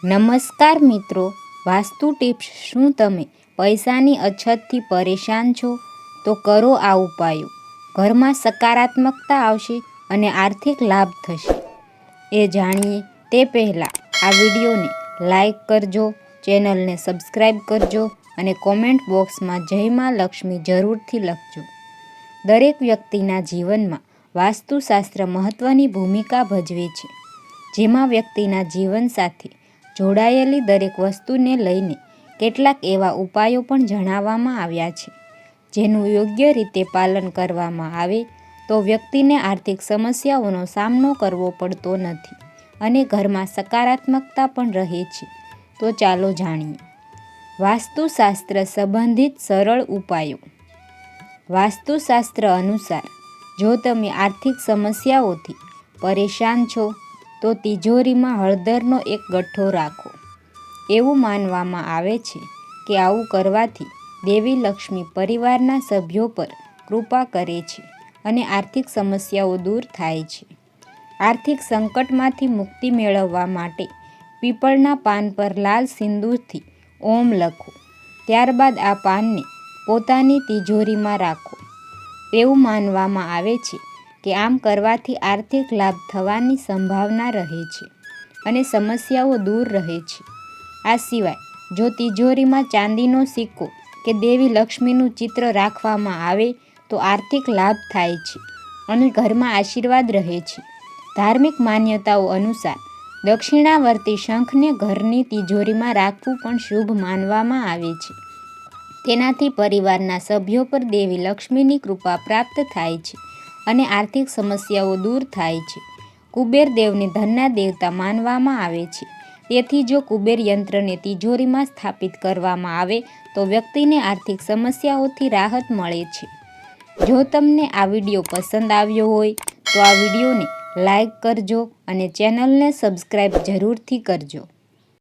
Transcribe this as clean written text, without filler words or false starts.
નમસ્કાર મિત્રો, વાસ્તુ ટિપ્સ. શું તમે પૈસાની અછતથી પરેશાન છો? તો કરો આ ઉપાયો. ઘરમાં સકારાત્મકતા આવશે અને આર્થિક લાભ થશે. એ જાણીએ તે પહેલાં આ વિડીયોને લાઈક કરજો, ચેનલને સબસ્ક્રાઈબ કરજો અને કોમેન્ટ બોક્સમાં જય માં લક્ષ્મી જરૂરથી લખજો. દરેક વ્યક્તિના જીવનમાં વાસ્તુશાસ્ત્ર મહત્ત્વની ભૂમિકા ભજવે છે, જેમાં વ્યક્તિના જીવન સાથે જોડાયેલી દરેક વસ્તુને લઈને કેટલાક એવા ઉપાયો પણ જણાવવામાં આવ્યા છે, જેનું યોગ્ય રીતે પાલન કરવામાં આવે તો વ્યક્તિને આર્થિક સમસ્યાઓનો સામનો કરવો પડતો નથી અને ઘરમાં સકારાત્મકતા પણ રહે છે. તો ચાલો જાણીએ વાસ્તુશાસ્ત્ર સંબંધિત સરળ ઉપાયો. વાસ્તુશાસ્ત્ર અનુસાર જો તમે આર્થિક સમસ્યાઓથી પરેશાન છો તો તિજોરીમાં હળદરનો એક ગઠ્ઠો રાખો. એવું માનવામાં આવે છે કે આવું કરવાથી દેવી લક્ષ્મી પરિવારના સભ્યો પર કૃપા કરે છે અને આર્થિક સમસ્યાઓ દૂર થાય છે. આર્થિક સંકટમાંથી મુક્તિ મેળવવા માટે પીપળના પાન પર લાલ સિંદૂરથી ઓમ લખો. ત્યારબાદ આ પાનને પોતાની તિજોરીમાં રાખો. એવું માનવામાં આવે છે કે આમ કરવાથી આર્થિક લાભ થવાની સંભાવના રહે છે અને સમસ્યાઓ દૂર રહે છે. આ સિવાય જો તિજોરીમાં ચાંદીનો સિક્કો કે દેવી લક્ષ્મીનું ચિત્ર રાખવામાં આવે તો આર્થિક લાભ થાય છે અને ઘરમાં આશીર્વાદ રહે છે. ધાર્મિક માન્યતાઓ અનુસાર દક્ષિણાવર્તી શંખને ઘરની તિજોરીમાં રાખવું પણ શુભ માનવામાં આવે છે. તેનાથી પરિવારના સભ્યો પર દેવી લક્ષ્મીની કૃપા પ્રાપ્ત થાય છે અને આર્થિક સમસ્યાઓ દૂર થાય છે. કુબેર દેવને ધનના દેવતા માનવામાં આવે છે, તેથી જો કુબેર યંત્રને તિજોરીમાં સ્થાપિત કરવામાં આવે તો વ્યક્તિને આર્થિક સમસ્યાઓથી રાહત મળે છે. જો તમને આ વિડીયો પસંદ આવ્યો હોય તો આ વિડીયોને લાઈક કરજો અને ચેનલને સબસ્ક્રાઈબ જરૂરથી કરજો.